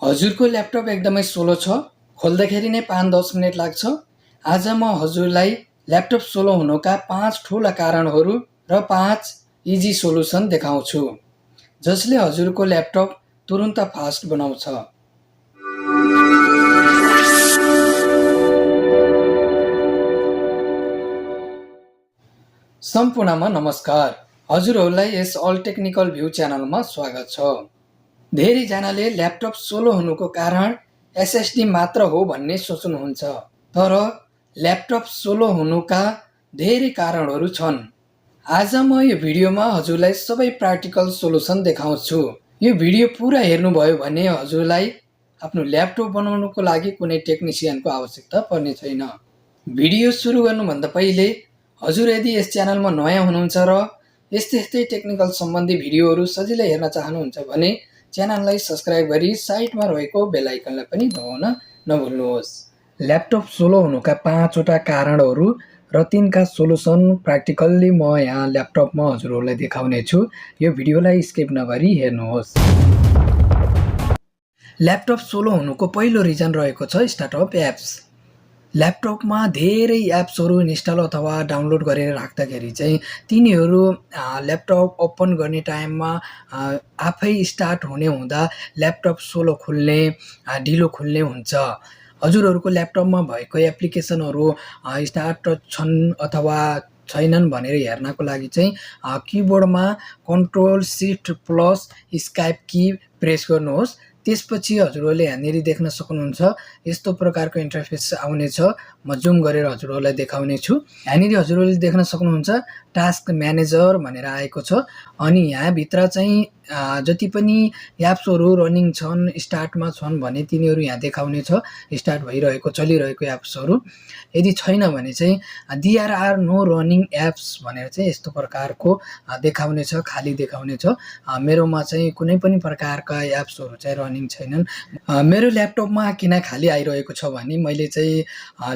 हजुरको ल्यापटप एकदमै स्लो छ, खोल्दाखेरि नै 5-10 मिनेट लाग्छ। आज म हजुरलाई ल्यापटप स्लो हुनुका 5 ठुला कारणहरू र 5 इजी सोलुसन देखाउँछु, जसले हजुरको ल्यापटप तुरुन्त फास्ट बनाउँछ। सम्पूर्णमा नमस्कार। हजुरहरूलाई यस अल टेक्निकल भ्यू च्यानलमा स्वागत छ। धेरैजनाले ल्यापटप स्लो हुनुको कारण एसएसडी मात्र हो भन्ने सोच्नुहुन्छ, तर ल्यापटप स्लो हुनुका धेरै कारणहरू छन्। आज म यो भिडियोमा हजुरलाई सबै प्र्याक्टिकल सोलुसन देखाउँछु। यो भिडियो पुरा हेर्नुभयो भने हजुरलाई आफ्नो ल्यापटप बनाउनुको लागि कुनै टेक्निसियनको आवश्यकता पर्ने छैन। भिडियो सुरु गर्नुभन्दा पहिले हजुर यदि यस च्यानलमा नयाँ हुनुहुन्छ र यस्तै टेक्निकल सम्बन्धी भिडियोहरू सजिलै हेर्न चाहनुहुन्छ भने च्यानललाई सब्स्क्राइब गरी साइडमा रहेको बेल आइकनलाई पनि दबाउन नभुल्नुहोस्। ल्यापटप स्लो हुनुका 5 वटा कारणहरू र तिनका सोलुसन प्र्याक्टिकल्ली म यहाँ ल्यापटपमा हजुरहरूलाई देखाउने छु। यो भिडियोलाई स्किप नगरी हेर्नुहोस्। ल्यापटप स्लो हुनुको पहिलो रिजन रहेको छ स्टार्टअप एप्स। ल्यापटपमा धेरै एप्सहरू इन्स्टल अथवा डाउनलोड गरेर राख्दाखेरि चाहिँ तिनीहरू ल्यापटप ओपन गर्ने टाइममा आफै स्टार्ट हुने हुँदा ल्यापटप स्लो खुल्ने, ढिलो खुल्ने हुन्छ। हजुरहरूको ल्यापटपमा भएको एप्लिकेसनहरू स्टार्ट छन् अथवा छैनन् भनेर हेर्नको लागि चाहिँ किबोर्डमा Ctrl+Shift+ स्काइप की प्रेस गर्नुहोस्। त्यसपछि हजुरहरूले यहाँनिर देख्न सक्नुहुन्छ यस्तो प्रकारको इन्टरफेस आउनेछ। म जुम गरेर हजुरहरूलाई देखाउने छु। यहाँनिर हजुरहरूले देख्न सक्नुहुन्छ टास्क म्यानेजर भनेर आएको छ, अनि यहाँभित्र चाहिँ जति पनि एप्सहरू रनिङ छन्, स्टार्टमा छन् भने तिनीहरू यहाँ देखाउने छ, स्टार्ट भइरहेको चलिरहेको एप्सहरू। यदि छैन भने चाहिँ there are no running apps भनेर चाहिँ यस्तो प्रकारको देखाउने छ, खाली देखाउने छ। मेरोमा चाहिँ कुनै पनि प्रकारका एप्सहरू चाहिँ रनिङ छैनन्। मेरो ल्यापटपमा किन खाली आइरहेको छ भने मैले चाहिँ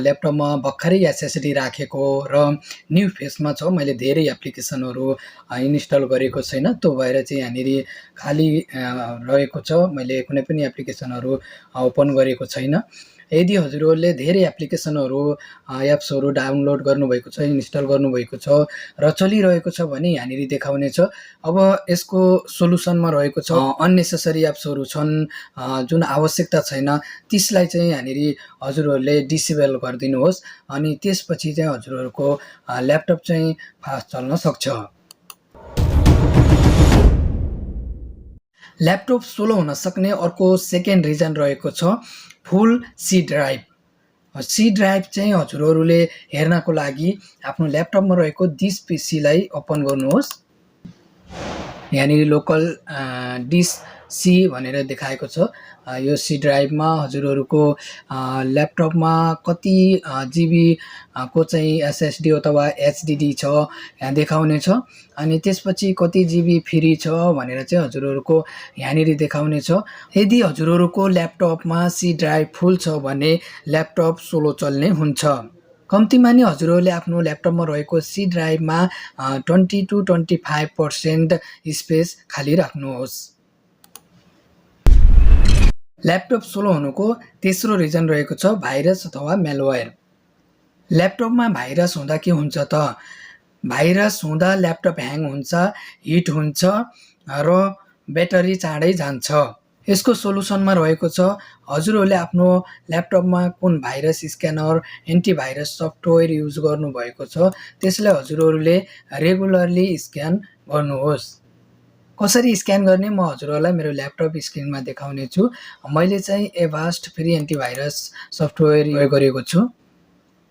ल्यापटपमा भर्खरै एसएसडी राखेको र न्यू फेसमा छ, मैले धेरै एप्लिकेसनहरू इन्स्टल गरेको छैन, त्यो भएर चाहिँ यहाँनिर खाली रहेको छ। मैले कुनै पनि एप्लिकेसनहरू ओपन गरेको छैन। यदि हजुरहरूले धेरै एप्लिकेसनहरू एप्सहरू डाउनलोड गर्नुभएको छ, इन्स्टल गर्नुभएको छ र चलिरहेको छ भने यहाँनिर देखाउने छ। अब यसको सोलुसनमा रहेको छ अननेसेसरी एप्सहरू छन् जुन आवश्यकता छैन, त्यसलाई चाहिँ यहाँनिर हजुरहरूले डिसेबल गरिदिनुहोस्, अनि त्यसपछि चाहिँ हजुरहरूको ल्यापटप चाहिँ फास्ट चल्न सक्छ। ल्यापटप स्लो हुन सक्ने अर्को सेकेन्ड रिजन रहेको छ फुल सी ड्राइभ। सी ड्राइभ चाहिँ हजुरहरूले हेर्नको लागि आफ्नो ल्यापटपमा रहेको दिस पीसीलाई ओपन गर्नुहोस्। यहाँनिर लोकल डिस सी भनेर देखाएको छ। यो सी ड्राइभमा हजुरहरूको ल्यापटपमा कति जिबी को चाहिँ एसएसडी अथवा एचडिडी छ यहाँ देखाउने छ, अनि त्यसपछि कति जिबी फ्री छ भनेर चाहिँ हजुरहरूको यहाँनिर देखाउने छ। यदि हजुरहरूको ल्यापटपमा सी ड्राइभ फुल छ भने ल्यापटप स्लो चल्ने हुन्छ। कम्तीमा नि हजुरहरूले आफ्नो ल्यापटपमा रहेको सी ड्राइभमा 20 to 25% स्पेस खाली राख्नुहोस्। ल्यापटप स्लो हुनुको तेस्रो रिजन रहेको छ भाइरस अथवा मेलवेयर। ल्यापटपमा भाइरस हुँदा के हुन्छ त? भाइरस हुँदा ल्यापटप ह्याङ हुन्छ, हिट हुन्छ र ब्याटरी चाँडै जान्छ। यसको सोलुसनमा रहेको छ हजुरहरूले आफ्नो ल्यापटपमा कुन virus scanner, antivirus software use गर्नुभएको छ त्यसलाई हजुरहरूले रेगुलरली स्क्यान गर्नुहोस्। कसरी स्क्यान गर्ने म हजुरहरूलाई मेरो ल्यापटप स्क्रिनमा देखाउने छु। मैले चाहिँ एभास्ट फ्री एन्टिभाइरस सफ्टवेयर प्रयोग गरेको छु।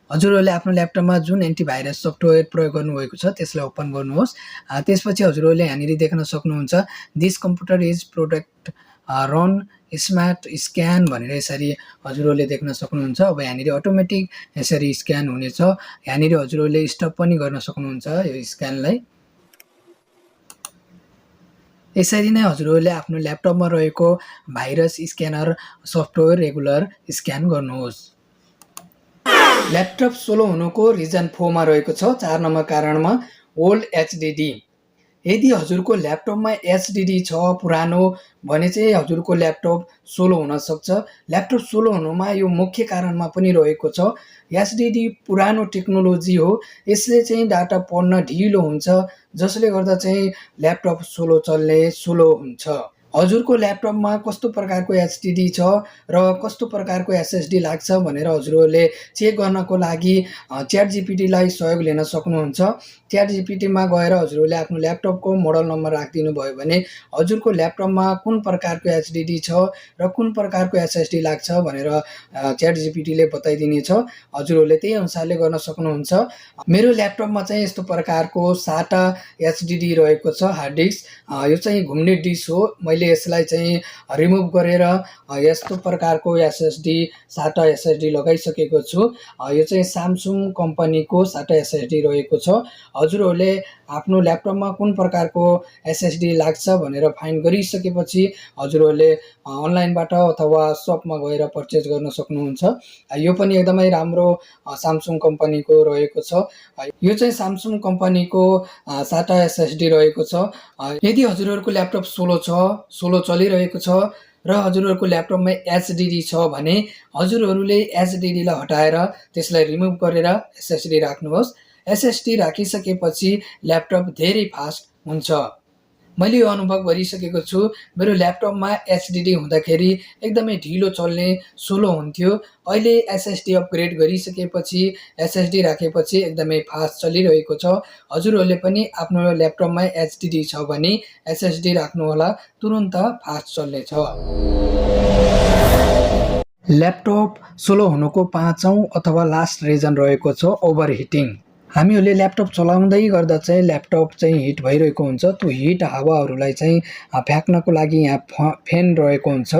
हजुरहरूले आफ्नो ल्यापटपमा जुन एन्टिभाइरस सफ्टवेयर प्रयोग गर्नुभएको छ त्यसलाई ओपन गर्नुहोस्। त्यसपछि हजुरहरूले यहाँनिर देख्न सक्नुहुन्छ this computer is product run smart scan भनेर यसरी हजुरहरूले देख्न सक्नुहुन्छ। अब यहाँनिर अटोमेटिक यसरी स्क्यान हुनेछ। यहाँनिर हजुरहरूले स्टप पनि गर्न सक्नुहुन्छ यो स्क्यानलाई। यसरी नै हजुरहरूले आफ्नो ल्यापटपमा रहेको virus scanner software regular scan गर्नुहोस्। ल्यापटप स्लो हुनुको रिजन 4 मा रहेको छ 4 नम्बर कारणमा ओल्ड एचडिडी। यदि हजुरको ल्यापटपमा एचडिडी छ पुरानो भने चाहिँ हजुरको ल्यापटप स्लो हुनसक्छ। ल्यापटप स्लो हुनुमा यो मुख्य कारणमा पनि रहेको छ। एचडिडी पुरानो टेक्नोलोजी हो, यसले चाहिँ डाटा पढ्न ढिलो हुन्छ, जसले गर्दा चाहिँ ल्यापटप स्लो हुन्छ। हजुरको ल्यापटपमा कस्तो प्रकारको एचडिडी छ र कस्तो प्रकारको एसएसडी लाग्छ भनेर हजुरहरूले चेक गर्नको लागि च्याटजिपिटीलाई सहयोग लिन सक्नुहुन्छ। च्याटजिपिटीमा गएर हजुरहरूले आफ्नो ल्यापटपको मोडल नम्बर राखिदिनु भयो भने हजुरको ल्यापटपमा कुन प्रकारको एचडिडी छ र कुन प्रकारको एसएसडी लाग्छ भनेर च्याटजिपिटीले बताइदिनेछ। हजुरहरूले त्यही अनुसारले गर्न सक्नुहुन्छ। मेरो ल्यापटपमा चाहिँ यस्तो प्रकारको SATA एचडिडी रहेको छ हार्ड डिस्क। यो चाहिँ घुम्ने डिस्क हो। मैले यसलाई चाहिँ रिमुभ गरेर यस्तो प्रकारको SATA एसएसडी लगाइसकेको छु। यो चाहिँ स्यामसङ कम्पनीको SATA एसएसडी रहेको छ। हजुरहरूले आफ्नो ल्यापटपमा कुन प्रकारको एसएसडी लाग्छ भनेर फाइन्ड गरिसकेपछि हजुरहरूले अनलाइनबाट अथवा सपमा गएर पर्चेज गर्न सक्नुहुन्छ। यो पनि एकदमै राम्रो स्यामसङ कम्पनीको रहेको छ। यो चाहिँ स्यामसङ कम्पनीको SATA एसएसडी रहेको छ। यदि हजुरहरूको ल्यापटप स्लो चलिरहेको छ र हजुरहरूको ल्यापटपमा एचडिडी छ भने हजुरहरूले एचडिडीलाई हटाएर त्यसलाई रिमुभ गरेर एसएसडी राख्नुहोस्। एसएसडी राखिसकेपछि ल्यापटप धेरै फास्ट हुन्छ। मैले यो अनुभव गरिसकेको छु। मेरो ल्यापटपमा एचडिडी हुँदाखेरि एकदमै ढिलो चल्ने, स्लो हुन्थ्यो। अहिले एसएसडी अपग्रेड गरिसकेपछि एसएसडी राखेपछि एकदमै फास्ट चलिरहेको छ। हजुरहरूले पनि आफ्नो ल्यापटपमा एचडिडी छ भने एसएसडी राख्नुहोला, तुरुन्त फास्ट चल्नेछ। ल्यापटप स्लो हुनुको 5औं अथवा लास्ट रिजन रहेको छ ओभरहिटिङ। हामीहरूले ल्यापटप चलाउँदै गर्दा चाहिँ ल्यापटप चाहिँ हिट भइरहेको हुन्छ। त्यो हिट हावाहरूलाई चाहिँ फ्याँक्नको लागि यहाँ फ्यान रहेको हुन्छ,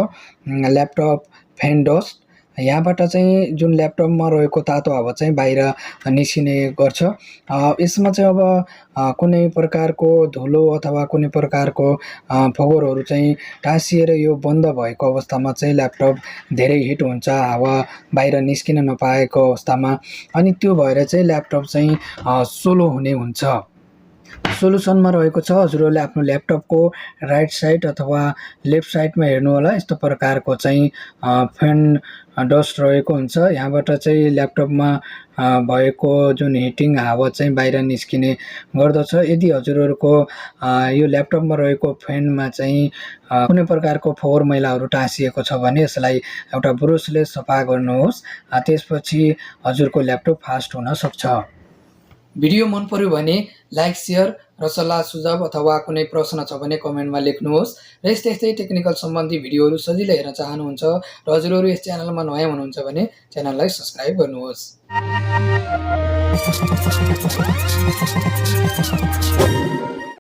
ल्यापटप फ्यान डस्ट। यहाँबाट चाहिँ जुन ल्यापटपमा रहेको तातो हावा चाहिँ बाहिर निस्किने गर्छ। यसमा चाहिँ अब कुनै प्रकारको धुलो अथवा कुनै प्रकारको फोहोरहरू चाहिँ टाँसिएर यो बन्द भएको अवस्थामा चाहिँ ल्यापटप धेरै हिट हुन्छ, हावा बाहिर निस्किन नपाएको अवस्थामा। अनि त्यो भएर चाहिँ ल्यापटप चाहिँ स्लो हुने हुन्छ। सोलुसनमा रहेको छ, हजुरहरूले आफ्नो ल्यापटपको राइट साइड अथवा लेफ्ट साइडमा हेर्नु होला। यस्तो प्रकारको चाहिँ फ्यान डस्ट रहेको हुन्छ। यहाँबाट चाहिँ ल्यापटपमा भएको जुन हिटिङ हावा चाहिँ बाहिर निस्किने गर्दछ। यदि हजुरहरूको यो ल्यापटपमा रहेको फ्यानमा चाहिँ कुनै प्रकारको फोहोर मैलाहरू टाँसिएको छ भने यसलाई एउटा ब्रसले सफा गर्नुहोस्। त्यसपछि हजुरको ल्यापटप फास्ट हुन सक्छ। भिडियो मन पर्यो भने लाइक, सेयर र सल्लाह सुझाव अथवा कुनै प्रश्न छ भने कमेन्टमा लेख्नुहोस्। र यस्तै टेक्निकल सम्बन्धी भिडियोहरू सजिलै हेर्न चाहनुहुन्छ र हजुरहरू यस च्यानलमा नयाँ हुनुहुन्छ भने च्यानललाई सब्स्क्राइब गर्नुहोस्।